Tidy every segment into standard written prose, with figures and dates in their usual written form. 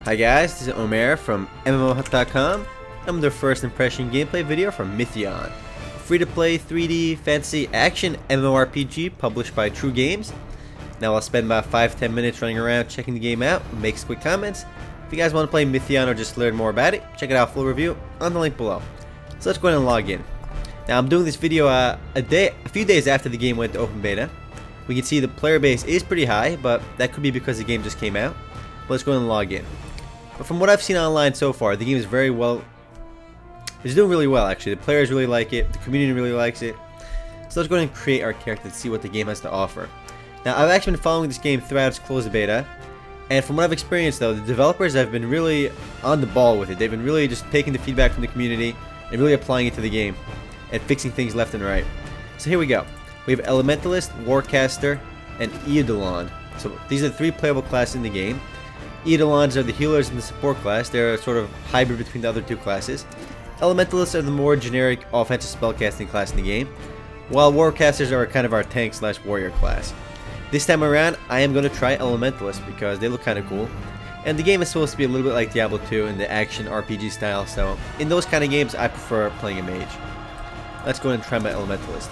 Hi guys, this is Omer from MMOHut.com. I'm the first impression gameplay video from Mytheon, a free-to-play 3D fantasy action MMORPG published by True Games. Now I'll spend about 5-10 minutes running around checking the game out and make some quick comments. If you guys want to play Mytheon or just learn more about it, check it out full review on the link below. So let's go ahead and log in. Now I'm doing this video a few days after the game went to open beta. We can see the player base is pretty high, but that could be because the game just came out. But let's go ahead and log in. But from what I've seen online so far, the game is it's doing really well actually. The players really like it, the community really likes it. So let's go ahead and create our character and see what the game has to offer. Now I've actually been following this game throughout its closed beta, and from what I've experienced though, the developers have been really on the ball with it. They've been really just taking the feedback from the community and really applying it to the game and fixing things left and right. So here we go. We have Elementalist, Warcaster, and Eidolon. So these are the three playable classes in the game. Eidolons are the healers in the support class. They're a sort of hybrid between the other two classes. Elementalists are the more generic offensive spellcasting class in the game, while Warcasters are kind of our tank / warrior class. This time around, I am going to try Elementalist because they look kind of cool. And the game is supposed to be a little bit like Diablo 2 in the action RPG style, so in those kind of games, I prefer playing a mage. Let's go ahead and try my Elementalist.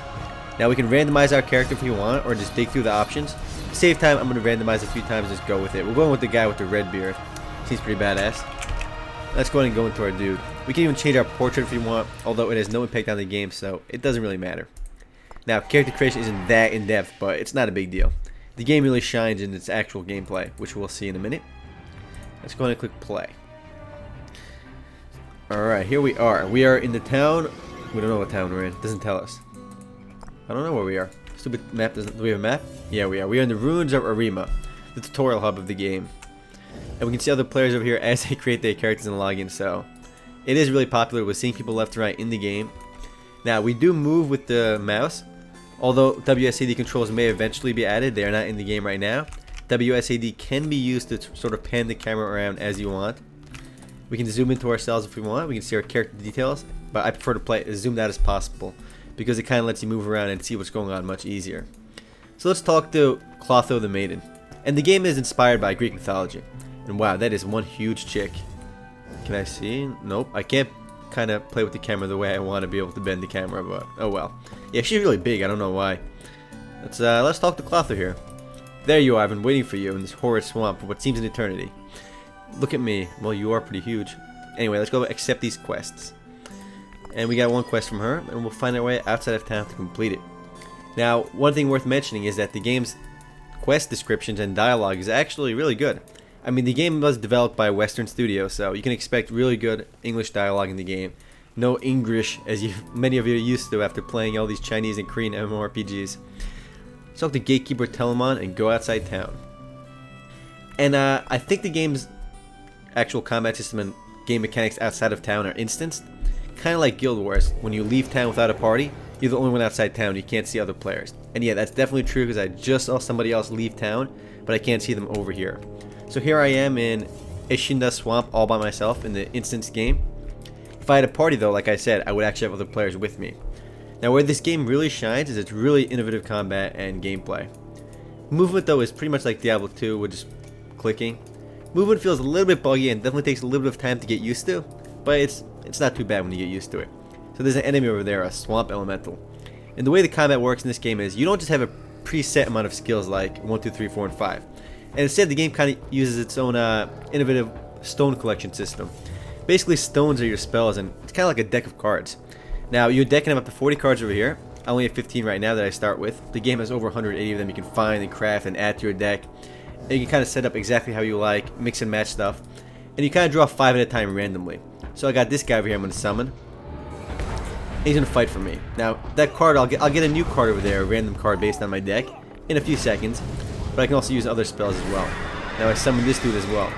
Now we can randomize our character if we want, or just dig through the options. To save time, I'm going to randomize it 3 times and just go with it. We're going with the guy with the red beard. Seems pretty badass. Let's go ahead and go into our dude. We can even change our portrait if we want, although it has no impact on the game, so it doesn't really matter. Now, character creation isn't that in-depth, but it's not a big deal. The game really shines in its actual gameplay, which we'll see in a minute. Let's go ahead and click play. Alright, here we are. We are in the town. We don't know what town we're in. It doesn't tell us. I don't know where we are. Stupid map doesn't. Do we have a map? Yeah, we are. We are in the ruins of Arima, the tutorial hub of the game. And we can see other players over here as they create their characters and log in, so it is really popular with seeing people left and right in the game. Now, we do move with the mouse, although WSAD controls may eventually be added. They are not in the game right now. WSAD can be used to sort of pan the camera around as you want. We can zoom into ourselves if we want. We can see our character details, but I prefer to play it as zoomed out as possible, because it kind of lets you move around and see what's going on much easier. So let's talk to Clotho the Maiden. And the game is inspired by Greek mythology. And wow, that is one huge chick. Can I see? Nope. I can't kind of play with the camera the way I want to be able to bend the camera, but oh well. Yeah, she's really big. I don't know why. Let's talk to Clotho here. There you are. I've been waiting for you in this horrid swamp for what seems an eternity. Look at me. Well, you are pretty huge. Anyway, let's go accept these quests. And we got one quest from her, and we'll find our way outside of town to complete it. Now, one thing worth mentioning is that the game's quest descriptions and dialogue is actually really good. I mean, the game was developed by a Western studio, so you can expect really good English dialogue in the game. No English, as many of you are used to after playing all these Chinese and Korean MMORPGs. Let's talk to Gatekeeper Telemon and go outside town. And I think the game's actual combat system and game mechanics outside of town are instanced. Kind of like Guild Wars, when you leave town without a party, you're the only one outside town, you can't see other players. And yeah, that's definitely true because I just saw somebody else leave town, but I can't see them over here. So here I am in Ishinda Swamp all by myself in the instance game. If I had a party though, like I said, I would actually have other players with me. Now where this game really shines is its really innovative combat and gameplay. Movement though is pretty much like Diablo 2 with just clicking. Movement feels a little bit buggy and definitely takes a little bit of time to get used to, but it's not too bad when you get used to it. So there's an enemy over there, a swamp elemental. And the way the combat works in this game is you don't just have a preset amount of skills like 1, 2, 3, 4, and 5. And instead the game kind of uses its own innovative stone collection system. Basically stones are your spells and it's kind of like a deck of cards. Now you're decking up to 40 cards over here. I only have 15 right now that I start with. The game has over 180 of them you can find and craft and add to your deck. And you can kind of set up exactly how you like, mix and match stuff. And you kind of draw 5 at a time randomly. So I got this guy over here I'm going to summon. He's going to fight for me. Now, that card, I'll get a new card over there, a random card based on my deck, in a few seconds. But I can also use other spells as well. Now I summon this dude as well.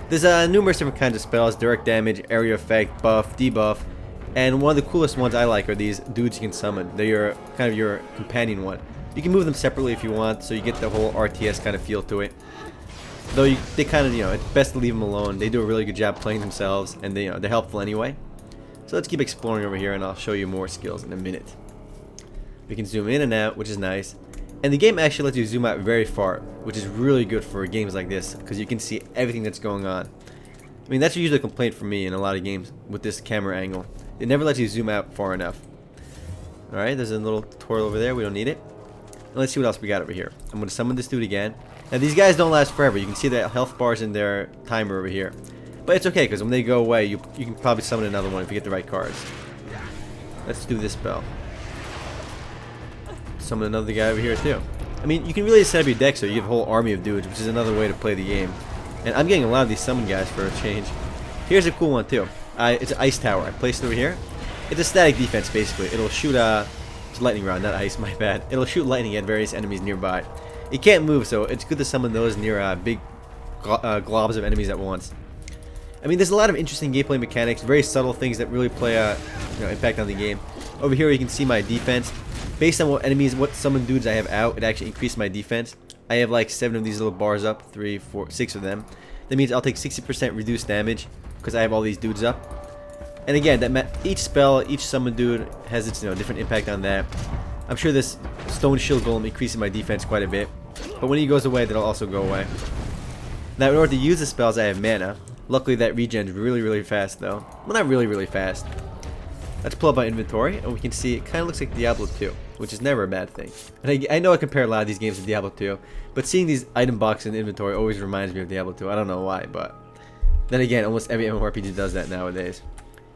There's numerous different kinds of spells, direct damage, area effect, buff, debuff. And one of the coolest ones I like are these dudes you can summon. They're kind of your companion one. You can move them separately if you want, so you get the whole RTS kind of feel to it. Though they kind of, it's best to leave them alone. They do a really good job playing themselves, and they're helpful anyway. So let's keep exploring over here, and I'll show you more skills in a minute. We can zoom in and out, which is nice. And the game actually lets you zoom out very far, which is really good for games like this, because you can see everything that's going on. mean, that's usually a complaint for me in a lot of games with this camera angle. It never lets you zoom out far enough. Alright, there's a little tutorial over there. We don't need it. And let's see what else we got over here. I'm going to summon this dude again. Now, these guys don't last forever. You can see the health bars in their timer over here. But it's okay, because when they go away, you can probably summon another one if you get the right cards. Let's do this spell. Summon another guy over here, too. I mean, you can really set up your deck so you have a whole army of dudes, which is another way to play the game. And I'm getting a lot of these summon guys for a change. Here's a cool one, too. It's an ice tower. I placed it over here. It's a static defense, basically. It'll shoot it's lightning rod, not ice, my bad. It'll shoot lightning at various enemies nearby. It can't move, so it's good to summon those near big globs of enemies at once. I mean, there's a lot of interesting gameplay mechanics, very subtle things that really play impact on the game. Over here, you can see my defense. Based on what summon dudes I have out, it actually increased my defense. I have like 7 of these little bars up, 3, 4, 6 of them. That means I'll take 60% reduced damage because I have all these dudes up. And again, each spell, each summon dude has its different impact on that. I'm sure this Stone Shield Golem increases my defense quite a bit, but when he goes away, that'll also go away. Now, in order to use the spells, I have mana. Luckily, that regens really fast, though. Well, not really fast. Let's pull up my inventory, and we can see it kind of looks like Diablo 2, which is never a bad thing. And I know I compare a lot of these games to Diablo 2, but seeing these item boxes in the inventory always reminds me of Diablo 2. I don't know why, but then again, almost every MMORPG does that nowadays.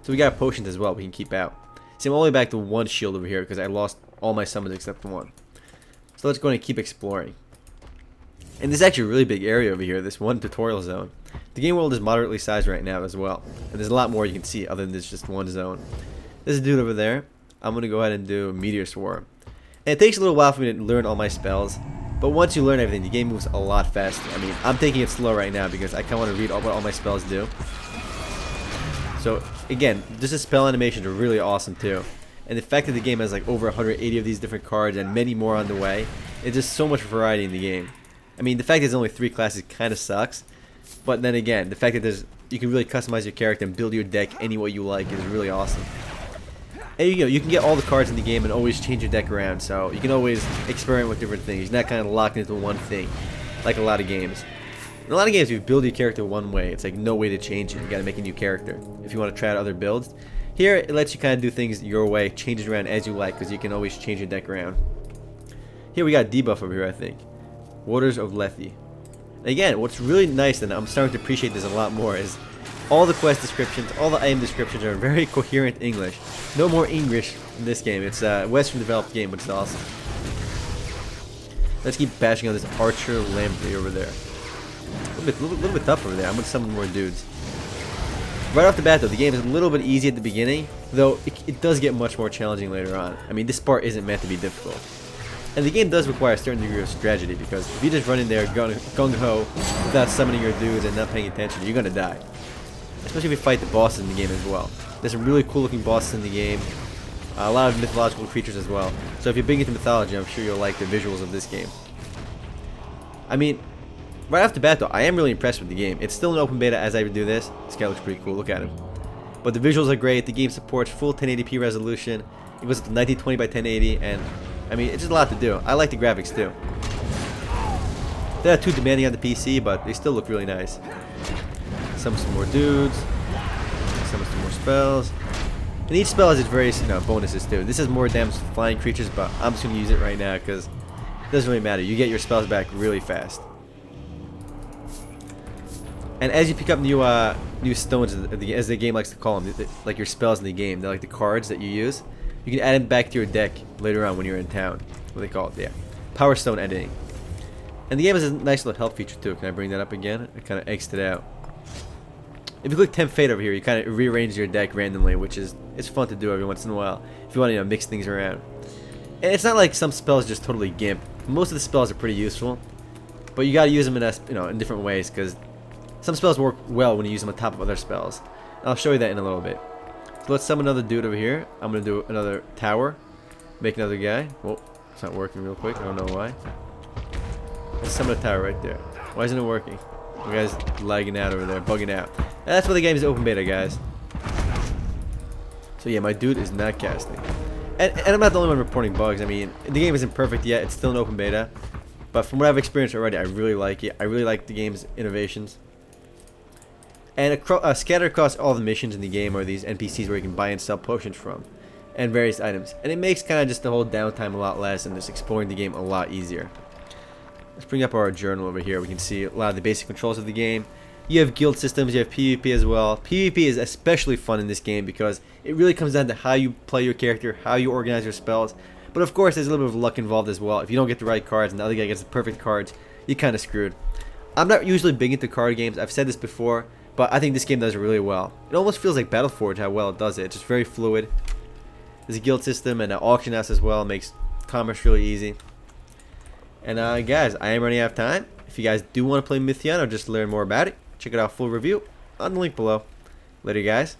So we got potions as well we can keep out. See, I'm all the way back to 1 shield over here because I lost all my summons except for 1. So let's go and keep exploring. And this is actually a really big area over here, this one tutorial zone. The game world is moderately sized right now as well. And there's a lot more you can see other than this just one zone. There's a dude over there. I'm going to go ahead and do Meteor Swarm. And it takes a little while for me to learn all my spells. But once you learn everything, the game moves a lot faster. I mean, I'm taking it slow right now because I kind of want to read what all my spells do. So, again, just the spell animations are really awesome too. And the fact that the game has like over 180 of these different cards and many more on the way, it's just so much variety in the game. I mean, the fact that there's only 3 classes kind of sucks. But then again, the fact that you can really customize your character and build your deck any way you like is really awesome. And you can get all the cards in the game and always change your deck around, so you can always experiment with different things. You're not kind of locked into one thing, like a lot of games. In a lot of games, if you build your character one way, it's like no way to change it. You gotta make a new character if you want to try out other builds. Here, it lets you kind of do things your way, change it around as you like, because you can always change your deck around. Here we got debuff over here, I think. Waters of Lethe. Again, what's really nice, and I'm starting to appreciate this a lot more, is all the quest descriptions, all the item descriptions are very coherent English. No more English in this game. It's a Western developed game, which is awesome. Let's keep bashing on this Archer Lamprey over there. A little bit tough over there. I'm going to summon more dudes. Right off the bat, though, the game is a little bit easy at the beginning, though it does get much more challenging later on. I mean, this part isn't meant to be difficult. And the game does require a certain degree of strategy, because if you just run in there gung-ho without summoning your dudes and not paying attention, you're going to die. Especially if you fight the bosses in the game as well. There's some really cool looking bosses in the game. A lot of mythological creatures as well. So if you're big into mythology, I'm sure you'll like the visuals of this game. I mean, right off the bat though, I am really impressed with the game. It's still an open beta as I do this. This guy looks pretty cool, look at him. But the visuals are great, the game supports full 1080p resolution. It goes up to 1920 by 1080, and I mean, it's just a lot to do. I like the graphics too. They're not too demanding on the PC, but they still look really nice. Summon some more dudes. Summon some more spells. And each spell has its various bonuses too. This has more damage to flying creatures, but I'm just going to use it right now because it doesn't really matter. You get your spells back really fast. And as you pick up new stones, as the game likes to call them, like your spells in the game, they're like the cards that you use. You can add them back to your deck later on when you're in town. What they call it, yeah. Power Stone editing. And the game has a nice little health feature too. Can I bring that up again? I kind of X'd it out. If you click Temp Fate over here, you kind of rearrange your deck randomly, which is fun to do every once in a while if you want to mix things around. And it's not like some spells just totally gimp. Most of the spells are pretty useful, but you gotta use them in different ways because some spells work well when you use them on top of other spells. And I'll show you that in a little bit. So let's summon another dude over here. I'm gonna do another tower, make another guy. Well, it's not working real quick. I don't know why. Let's summon a tower right there. Why isn't it working? The guy's lagging out over there, bugging out. And that's why the game is open beta, guys. So yeah, my dude is not casting. And I'm not the only one reporting bugs. I mean, the game isn't perfect yet. It's still an open beta. But from what I've experienced already, I really like it. I really like the game's innovations. And scattered across all the missions in the game are these NPCs where you can buy and sell potions from, and various items. And it makes kind of just the whole downtime a lot less and just exploring the game a lot easier. Let's bring up our journal over here. We can see a lot of the basic controls of the game. You have guild systems, you have PvP as well. PvP is especially fun in this game because it really comes down to how you play your character, how you organize your spells. But of course, there's a little bit of luck involved as well. If you don't get the right cards and the other guy gets the perfect cards, you're kind of screwed. I'm not usually big into card games. I've said this before, but I think this game does it really well. It almost feels like Battleforge how well it does it. It's just very fluid. There's a guild system and an auction house as well. It makes commerce really easy. And guys, I am running out of time. If you guys do want to play Mytheon or just learn more about it, check it out full review on the link below. Later, guys.